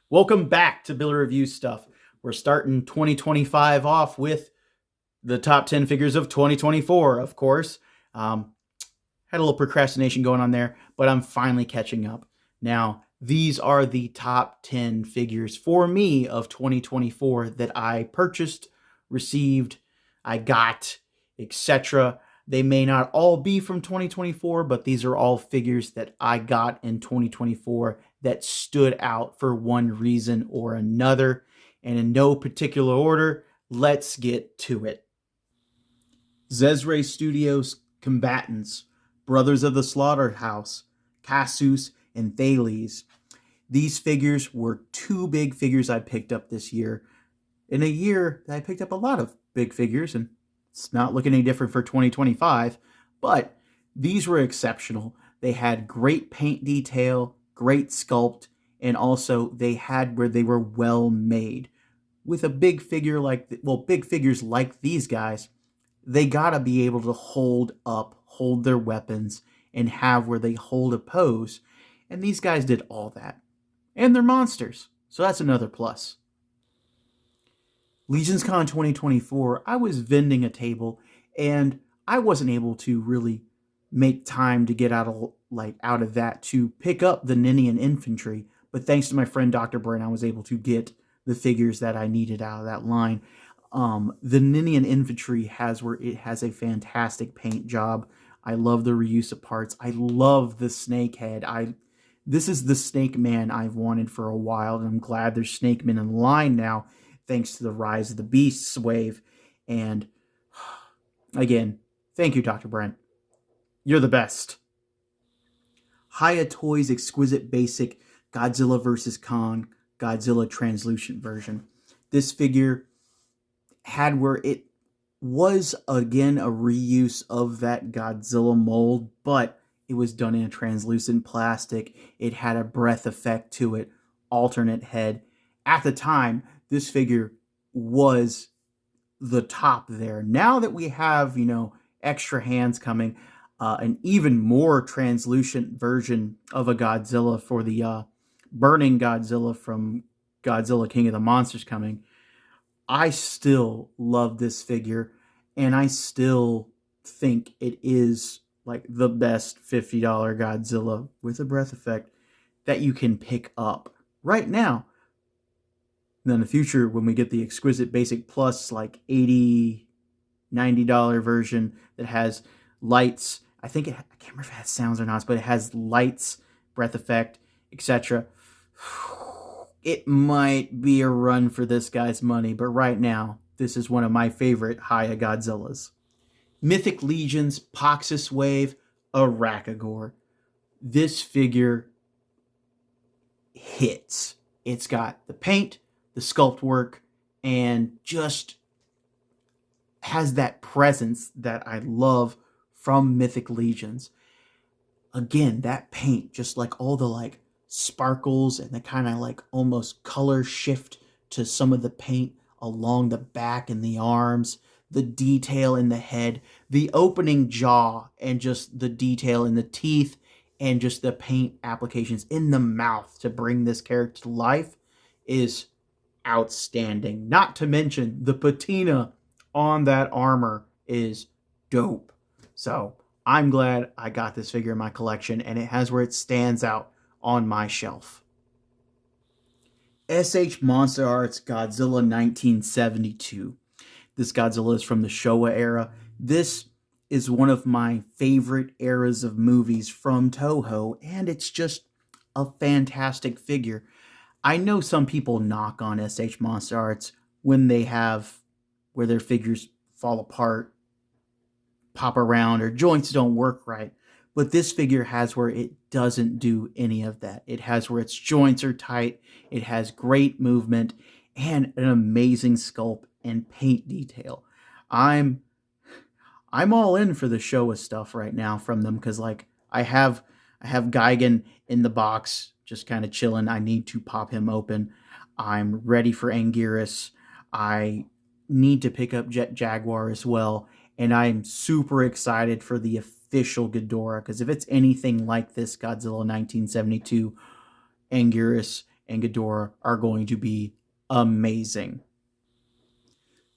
Welcome back to Bill Review Stuff. We're starting 2025 off with the top 10 figures of 2024, of course. Had a little procrastination going on there, but I'm finally catching up. Now, these are the top 10 figures for me of 2024 that I purchased, received, I got, etc. They may not all be from 2024, but these are all figures that I got in 2024 that stood out for one reason or another. And in no particular order, let's get to it. Zezre Studios Combatants, Brothers of the Slaughterhouse, Casus, and Thales. These figures were two big figures I picked up this year. In a year that I picked up a lot of big figures, and it's not looking any different for 2025, but these were exceptional. They had great paint detail, great sculpt, and also they had where they were well made. With a big figure big figures like these guys, they gotta be able to hold up, hold their weapons, and have where they hold a pose. And these guys did all that. And they're monsters. So that's another plus. Legions Con 2024, I was vending a table and I wasn't able to really make time to get out of that to pick up the Ninian infantry, but thanks to my friend Dr. Brent, I was able to get the figures that I needed out of that line. The Ninian infantry has a fantastic paint job. I love the reuse of parts. I love the snake head. This is the Snake Man I've wanted for a while, and I'm glad there's Snake Men in line now, thanks to the Rise of the Beasts wave. And again, thank you, Dr. Brent. You're the best. Haya Toys Exquisite Basic Godzilla vs. Kong Godzilla Translucent version. This figure had where it was again a reuse of that Godzilla mold, but it was done in a translucent plastic. It had a breath effect to it, alternate head. At the time, this figure was the top there. Now that we have, extra hands coming, an even more translucent version of a Godzilla for the burning Godzilla from Godzilla King of the Monsters coming, I still love this figure, and I still think it is like the best $50 Godzilla with a breath effect that you can pick up right now. And then in the future, when we get the Exquisite Basic Plus, like $80, $90 version that has lights, I can't remember if it has sounds or not, but it has lights, breath effect, etc. It might be a run for this guy's money, but right now, this is one of my favorite Haya Godzillas. Mythic Legions, Poxus Wave, Arachagore. This figure hits. It's got the paint, the sculpt work, and just has that presence that I love from Mythic Legions. Again, that paint, just like all the sparkles and the kind of almost color shift to some of the paint along the back and the arms, the detail in the head, the opening jaw, and just the detail in the teeth, and just the paint applications in the mouth to bring this character to life is outstanding. Not to mention the patina on that armor is dope. So I'm glad I got this figure in my collection, and it has where it stands out on my shelf. s.h.monsterarts Godzilla 1972. This Godzilla is from the Showa era. This is one of my favorite eras of movies from Toho, and it's just a fantastic figure. I know some people knock on S.H. Monster Arts when they have where their figures fall apart, pop around, or joints don't work right. But this figure has where it doesn't do any of that. It has where its joints are tight, it has great movement, and an amazing sculpt and paint detail. I'm I'm all in for the Showa stuff right now from them because I have Gigan in the box just kind of chilling. I need to pop him open. I'm ready for Anguirus. I need to pick up Jet Jaguar as well, and I'm super excited for the official Ghidorah because if it's anything like this Godzilla 1972 Anguirus, and Ghidorah are going to be amazing.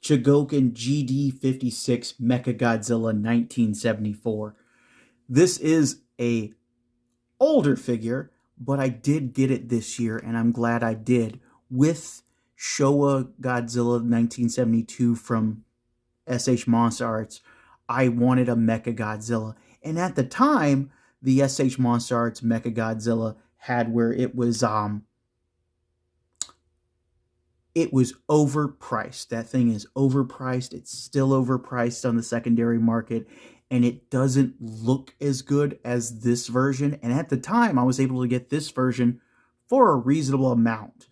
Chogokin GD56 Mechagodzilla 1974. This is a older figure, but I did get it this year, and I'm glad I did, with Showa Godzilla 1972 from s.h.monsterarts. I wanted a Mecha Godzilla. And at the time, the s.h.monsterarts Mecha Godzilla had where it was overpriced. That thing is overpriced. It's still overpriced on the secondary market, and it doesn't look as good as this version. And at the time, I was able to get this version for a reasonable amount.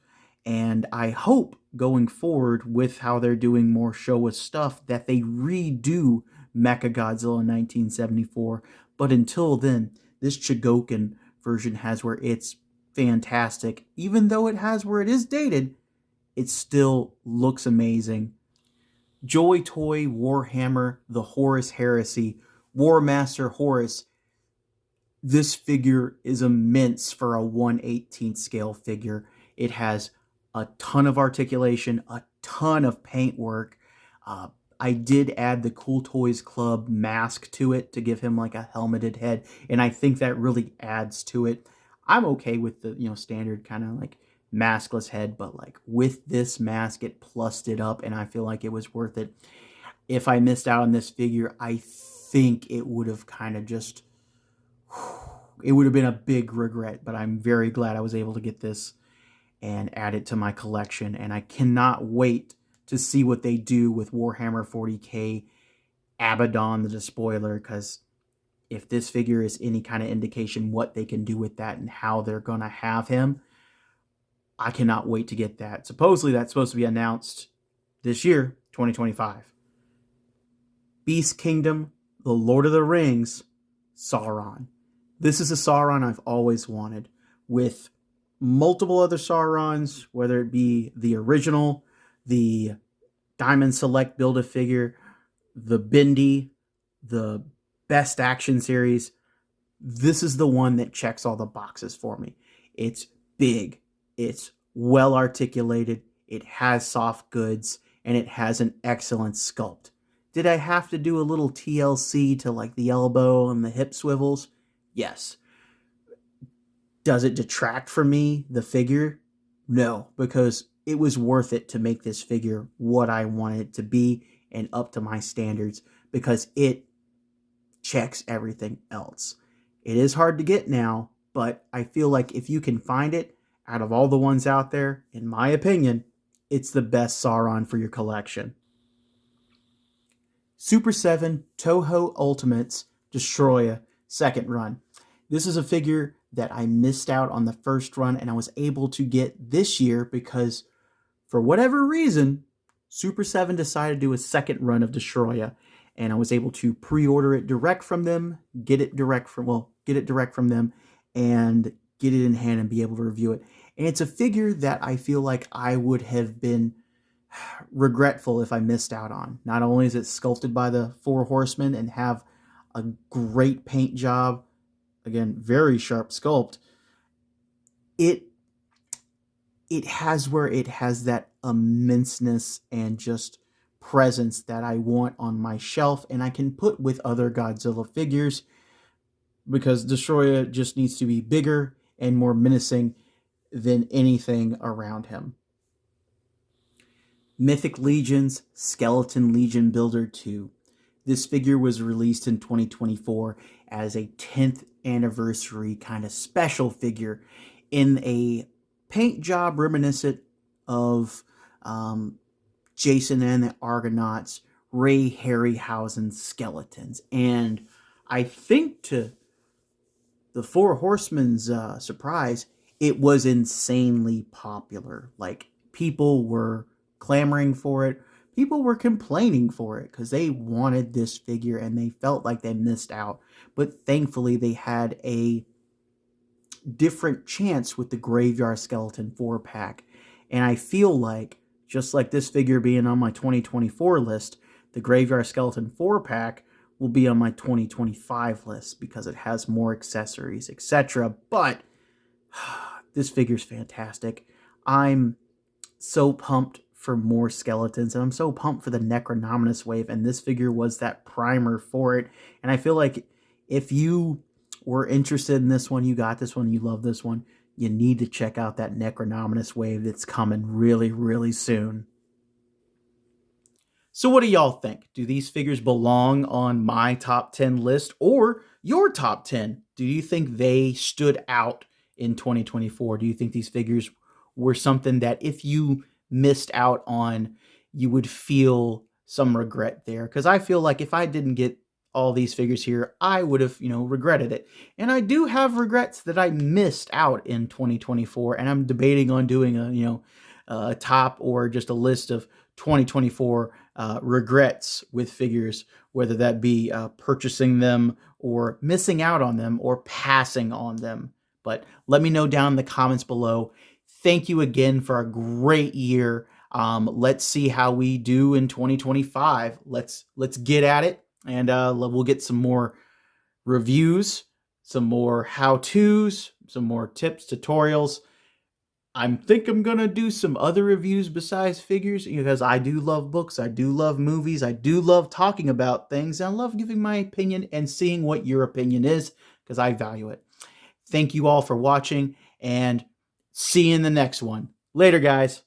And I hope going forward with how they're doing more Showa stuff that they redo Mechagodzilla 1974. But until then, this Chogokin version has where it's fantastic. Even though it has where it is dated, it still looks amazing. Joy Toy Warhammer, the Horus Heresy, War Master Horus. This figure is immense for a 1/18 scale figure. It has a ton of articulation, a ton of paint work. Uh, I did add the Cool Toys Club mask to it to give him like a helmeted head, and I think that really adds to it. I'm okay with the standard kind of like maskless head, but like with this mask, it plussed it up, and I feel like it was worth it. If I missed out on this figure, I think it would have kind of just it would have been a big regret, but I'm very glad I was able to get this and add it to my collection. And I cannot wait to see what they do with Warhammer 40k Abaddon the Despoiler, because if this figure is any kind of indication what they can do with that and how they're going to have him, I cannot wait to get that. Supposedly that's supposed to be announced this year, 2025. Beast Kingdom, The Lord of the Rings, Sauron. This is a Sauron I've always wanted, with multiple other Saurons, whether it be the original, the Diamond Select Build-A-Figure, the Bendy, the Best Action Series. This is the one that checks all the boxes for me. It's big, it's well articulated, it has soft goods, and it has an excellent sculpt. Did I have to do a little TLC to like the elbow and the hip swivels? Yes. Does it detract from me, the figure? No, because it was worth it to make this figure what I wanted it to be and up to my standards, because it checks everything else. It is hard to get now, but I feel like if you can find it, out of all the ones out there, in my opinion, it's the best Sauron for your collection. Super 7 Toho Ultimates Destroya second run. This is a figure that I missed out on the first run and I was able to get this year because for whatever reason, Super 7 decided to do a second run of Destroya, and I was able to pre-order it direct from them, get it direct from them, and get it in hand and be able to review it. And it's a figure that I feel like I would have been regretful if I missed out on. Not only is it sculpted by the Four Horsemen and have a great paint job, again, very sharp sculpt, it has where it has that immenseness and just presence that I want on my shelf and I can put with other Godzilla figures, because Destroya just needs to be bigger and more menacing than anything around him. Mythic Legions Skeleton Legion Builder 2. This figure was released in 2024 as a 10th anniversary kind of special figure in a paint job reminiscent of Jason and the Argonauts, Ray Harryhausen skeletons. And I think to the Four Horsemen's surprise, it was insanely popular. Like, people were clamoring for it. People were complaining for it because they wanted this figure and they felt like they missed out. But thankfully, they had a different chance with the Graveyard Skeleton 4-pack. And I feel like, just like this figure being on my 2024 list, the Graveyard Skeleton 4-pack will be on my 2025 list because it has more accessories, etc. But this figure's fantastic. I'm so pumped for more skeletons, and I'm so pumped for the Necronominus wave, and this figure was that primer for it. And I feel like if you were interested in this one, you got this one, you love this one, you need to check out that Necronominus wave that's coming really, really soon. So, what do y'all think? Do these figures belong on my top 10 list or your top 10? Do you think they stood out in 2024? Do you think these figures were something that if you missed out on, you would feel some regret there? Because I feel like if I didn't get all these figures here, I would have, regretted it. And I do have regrets that I missed out in 2024, and I'm debating on doing a top or just a list of 2024 regrets with figures, whether that be purchasing them or missing out on them or passing on them. But let me know down in the comments below. Thank you again for a great year. Let's see how we do in 2025. Let's get at it, and we'll get some more reviews, some more how-tos, some more tips, tutorials. Think I'm gonna do some other reviews besides figures because I do love books, I do love movies, I do love talking about things, and I love giving my opinion and seeing what your opinion is because I value it. Thank you all for watching, and see you in the next one. Later, guys.